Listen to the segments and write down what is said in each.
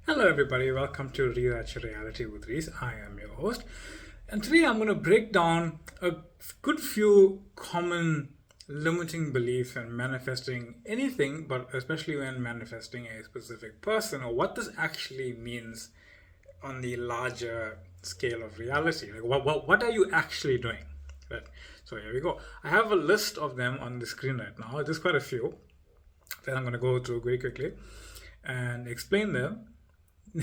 Hello everybody, welcome to Rewrite Your Reality with Reese. I am your host, and today I'm going to break down a good few common limiting beliefs in manifesting anything, but especially when manifesting a specific person, or what this actually means on the larger scale of reality. Like what are you actually doing? Right. So here we go. I have a list of them on the screen right now. There's quite a few that I'm going to go through very quickly and explain them.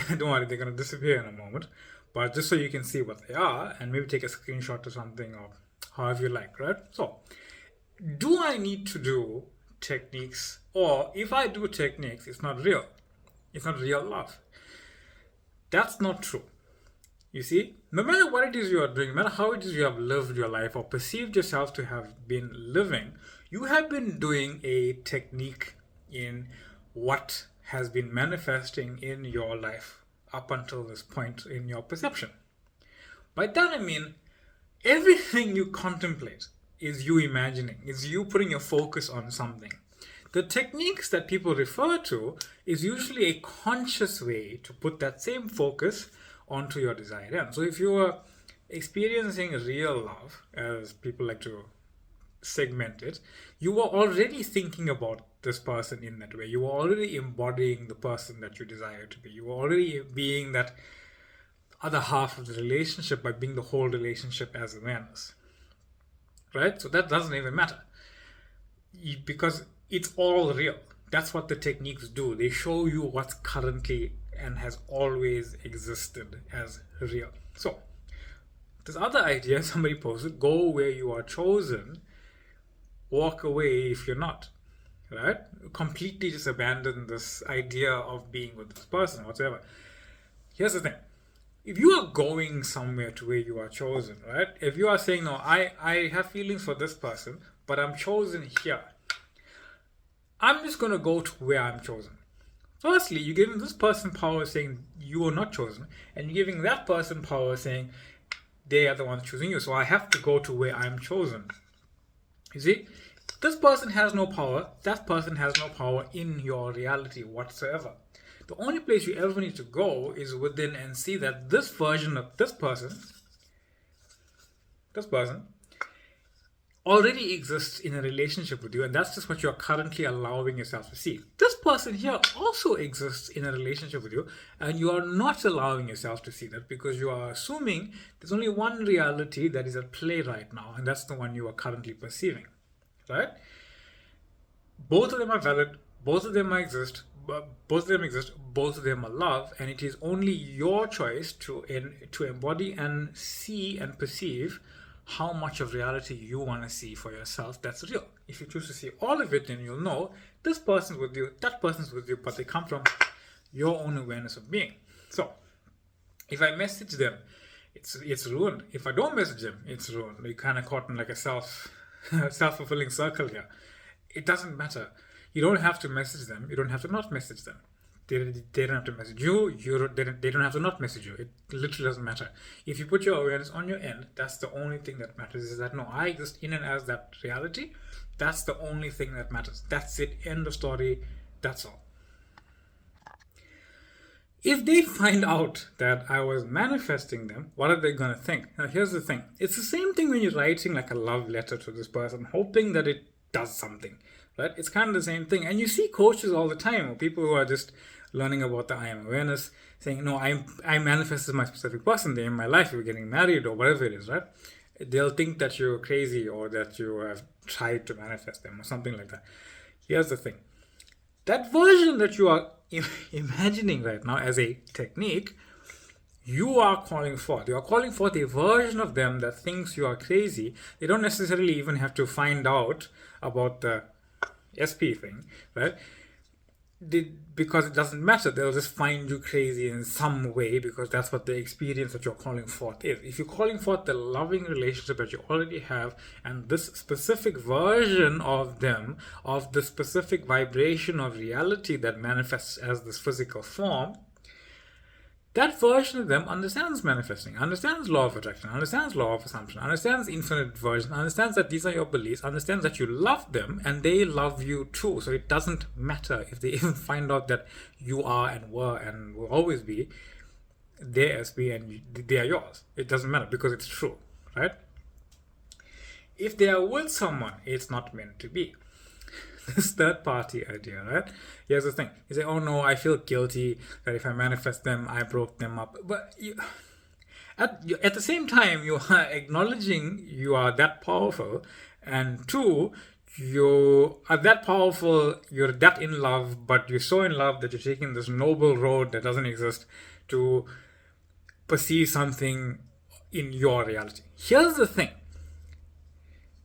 Don't worry, they're going to disappear in a moment. But just so you can see what they are and maybe take a screenshot or something or however you like, right? So, do I need to do techniques? Or if I do techniques, it's not real. It's not real love. That's not true. You see, no matter what it is you are doing, no matter how it is you have lived your life or perceived yourself to have been living, you have been doing a technique in what has been manifesting in your life up until this point in your perception. By that I mean, everything you contemplate is you imagining, is you putting your focus on something. The techniques that people refer to is usually a conscious way to put that same focus onto your desired end. So if you are experiencing real love, as people like to segment it, you are already thinking about this person in that way. You are already embodying the person that you desire to be. You are already being that other half of the relationship by being the whole relationship as awareness. Right? So that doesn't even matter. Because it's all real. That's what the techniques do. They show you what's currently and has always existed as real. So, this other idea somebody posted, go where you are chosen, walk away if you're not. Right? Completely just abandon this idea of being with this person, whatsoever. Here's the thing. If you are going somewhere to where you are chosen, right? If you are saying, no, I have feelings for this person, but I'm chosen here. I'm just going to go to where I'm chosen. Firstly, you're giving this person power saying you are not chosen, and you're giving that person power saying they are the ones choosing you. So I have to go to where I'm chosen. You see? This person has no power. That person has no power in your reality whatsoever. The only place you ever need to go is within and see that this version of this person already exists in a relationship with you, and that's just what you're currently allowing yourself to see. This person here also exists in a relationship with you, and you are not allowing yourself to see that because you are assuming there's only one reality that is at play right now, and that's the one you are currently perceiving. Right? Both of them are valid, both of them exist, both of them are love, and it is only your choice to embody and see and perceive how much of reality you want to see for yourself that's real. If you choose to see all of it, then you'll know this person's with you, that person's with you, but they come from your own awareness of being. So, if I message them, it's ruined. If I don't message them, it's ruined. You're kind of caught in like a self-fulfilling circle here. It doesn't matter. You don't have to message them. You don't have to not message them. They don't have to message you. They don't have to not message you. It literally doesn't matter. If you put your awareness on your end, that's the only thing that matters. Is that no, I exist in and as that reality. That's the only thing that matters. That's it. End of story. That's all. If they find out that I was manifesting them, what are they going to think? Now, here's the thing. It's the same thing when you're writing like a love letter to this person, hoping that it does something, right? It's kind of the same thing. And you see coaches all the time, or people who are just learning about the I am awareness, saying, no, I manifested my specific person. They're in my life. You're getting married or whatever it is, right? They'll think that you're crazy or that you have tried to manifest them or something like that. Here's the thing. That version that you are imagining right now as a technique, you are calling forth. You are calling forth a version of them that thinks you are crazy. They don't necessarily even have to find out about the SP thing, right? Because it doesn't matter. They'll just find you crazy in some way because that's what the experience that you're calling forth is. If you're calling forth the loving relationship that you already have and this specific version of them, of the specific vibration of reality that manifests as this physical form, that version of them understands manifesting, understands law of attraction, understands law of assumption, understands infinite version, understands that these are your beliefs, understands that you love them and they love you too. So it doesn't matter if they even find out that you are and were and will always be their SB and they are yours. It doesn't matter because it's true, right? If they are with someone, it's not meant to be. This third party idea, right? Here's the thing. You say, oh no, I feel guilty that if I manifest them, I broke them up. But at the same time, you are acknowledging you are that powerful. And two, you are that powerful, you're that in love, but you're so in love that you're taking this noble road that doesn't exist to perceive something in your reality. Here's the thing.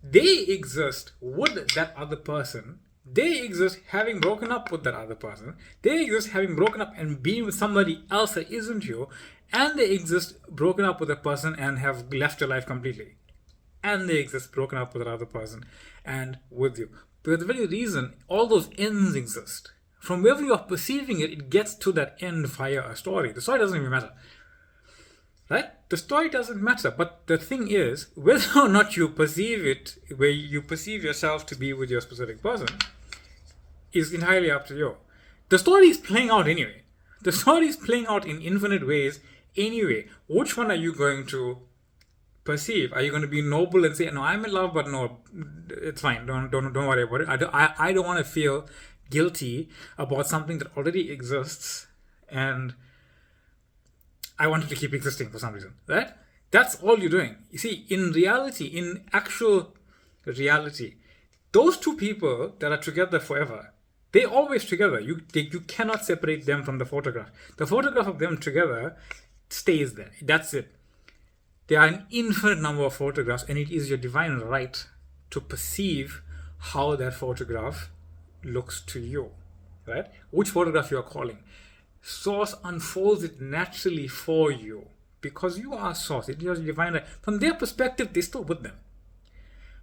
They exist with that other person. They exist having broken up with that other person. They exist having broken up and being with somebody else that isn't you. And they exist broken up with a person and have left your life completely. And they exist broken up with another person and with you. For the very reason all those ends exist. From wherever you are perceiving it, it gets to that end via a story. The story doesn't even matter. Right? The story doesn't matter. But the thing is, whether or not you perceive it, where you perceive yourself to be with your specific person, is entirely up to you. The story is playing out anyway. The story is playing out in infinite ways anyway. Which one are you going to perceive? Are you going to be noble and say, no, I'm in love, but no, it's fine. Don't worry about it. I don't want to feel guilty about something that already exists and I want it to keep existing for some reason, right? That's all you're doing. You see, in reality, in actual reality, those two people that are together forever, they're always together. You cannot separate them from the photograph. The photograph of them together stays there. That's it. There are an infinite number of photographs, and it is your divine right to perceive how that photograph looks to you, right? Which photograph you are calling. Source unfolds it naturally for you because you are Source. It is your divine right. From their perspective, they're still with them.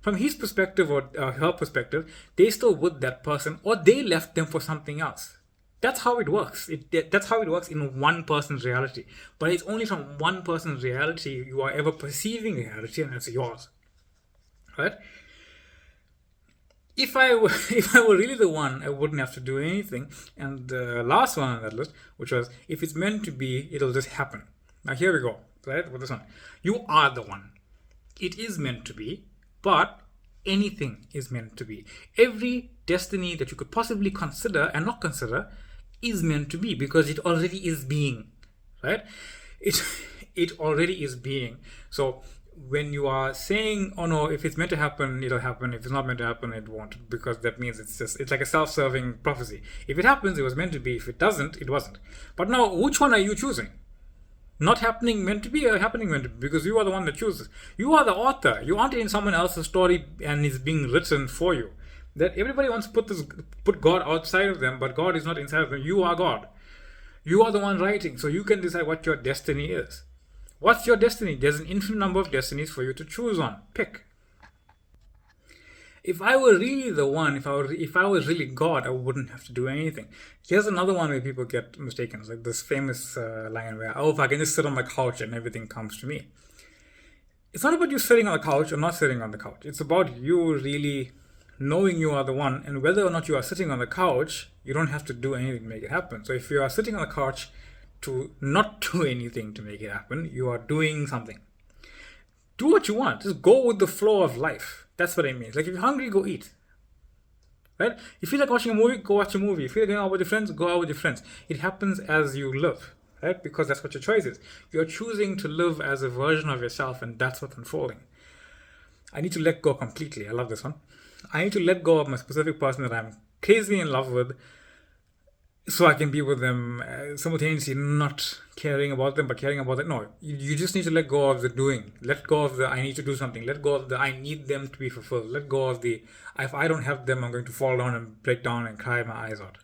From his perspective or her perspective, they're still with that person or they left them for something else. That's how it works. That's how it works in one person's reality. But it's only from one person's reality you are ever perceiving reality, and it's yours. Right? If I were really the one, I wouldn't have to do anything. And the last one on that list, which was, if it's meant to be, it'll just happen. Now here we go, right, with this one. You are the one. It is meant to be, but anything is meant to be. Every destiny that you could possibly consider and not consider is meant to be because it already is being, right? It already is being. So when you are saying, oh no, if it's meant to happen, it'll happen. If it's not meant to happen, it won't, because that means it's like a self-serving prophecy. If it happens, it was meant to be. If it doesn't, it wasn't. But now, which one are you choosing? Not happening meant to be or happening meant to be? Because you are the one that chooses. You are the author. You aren't in someone else's story and it's being written for you. That everybody wants to put God outside of them, but God is not inside of them. You are God. You are the one writing, so you can decide what your destiny is. What's your destiny? There's an infinite number of destinies for you to choose on. Pick. If I were really the one, if I was really God, I wouldn't have to do anything. Here's another one where people get mistaken. It's like this famous line where, oh, if I can just sit on my couch and everything comes to me. It's not about you sitting on the couch or not sitting on the couch. It's about you really knowing you are the one, and whether or not you are sitting on the couch, you don't have to do anything to make it happen. So if you are sitting on the couch to not do anything to make it happen, you are doing something. Do what you want. Just go with the flow of life. That's what I mean. Like if you're hungry, go eat. Right? If you feel like watching a movie, go watch a movie. If you feel like going out with your friends, go out with your friends. It happens as you live. Right? Because that's what your choice is. You're choosing to live as a version of yourself, and that's what's unfolding. I need to let go completely. I love this one. I need to let go of my specific person that I'm crazy in love with, so I can be with them simultaneously, not caring about them, but caring about them. No, you just need to let go of the doing. Let go of the I need to do something. Let go of the I need them to be fulfilled. Let go of the if I don't have them, I'm going to fall down and break down and cry my eyes out.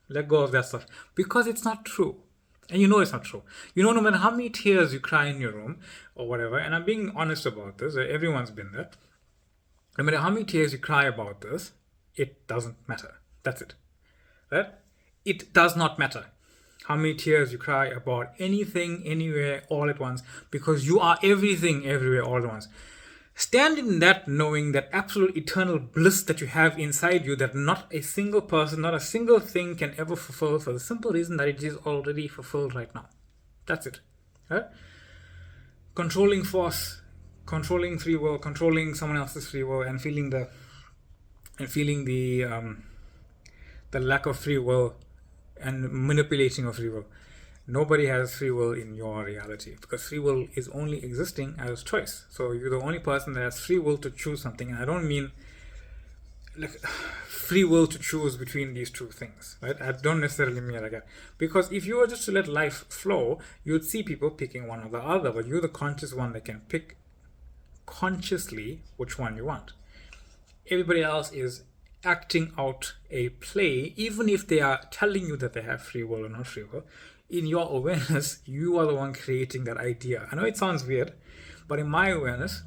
Let go of that stuff. Because it's not true. And you know it's not true. You know, no matter how many tears you cry in your room or whatever, and I'm being honest about this, everyone's been there. No matter how many tears you cry about this, it doesn't matter. That's it. Right? It does not matter how many tears you cry about anything, anywhere, all at once, because you are everything, everywhere, all at once. Stand in that knowing that absolute eternal bliss that you have inside you that not a single person, not a single thing can ever fulfill, for the simple reason that it is already fulfilled right now. That's it. Right? Controlling force, controlling free will, controlling someone else's free will, and feeling the lack of free will and manipulating of free will. Nobody has free will in your reality, because free will is only existing as choice. So you're the only person that has free will to choose something. And I don't mean like free will to choose between these two things, right? I don't necessarily mean like that. Because if you were just to let life flow, you'd see people picking one or the other, but you're the conscious one that can pick consciously which one you want. Everybody else is acting out a play, even if they are telling you that they have free will or not free will. In your awareness, you are the one creating that idea. I know it sounds weird, but in my awareness,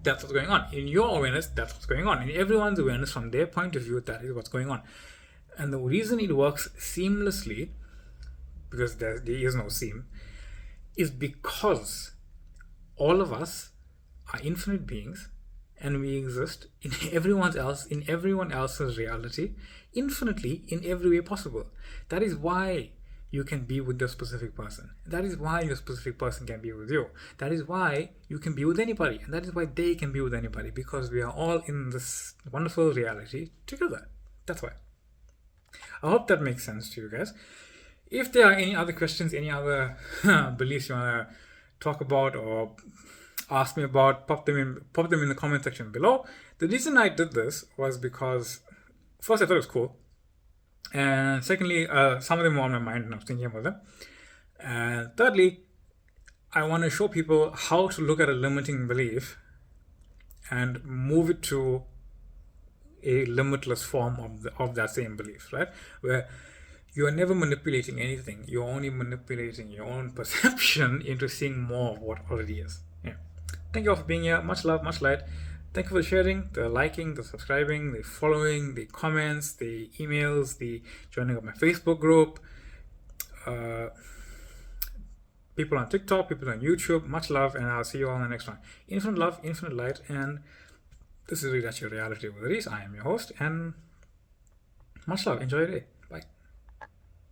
that's what's going on. In your awareness, that's what's going on. In everyone's awareness, from their point of view, that is what's going on. And the reason it works seamlessly, because there is no seam, is because all of us are infinite beings, and we exist in everyone else's reality, infinitely, in every way possible. That is why you can be with your specific person. That is why your specific person can be with you. That is why you can be with anybody. And that is why they can be with anybody, because we are all in this wonderful reality together. That's why. I hope that makes sense to you guys. If there are any other questions, any other beliefs you want to talk about or ask me about, pop them in the comment section below. The reason I did this was because, first, I thought it was cool. And secondly, some of them were on my mind and I was thinking about them. And thirdly, I want to show people how to look at a limiting belief and move it to a limitless form of that same belief, right? Where you are never manipulating anything. You're only manipulating your own perception into seeing more of what already is. Yeah. Thank you all for being here. Much love, much light. Thank you for the sharing, the liking, the subscribing, the following, the comments, the emails, the joining of my Facebook group, people on TikTok, people on YouTube. Much love, and I'll see you all in the next one. Infinite love, infinite light, and this is Read At Your Reality with Reese. I am your host, and much love. Enjoy your day.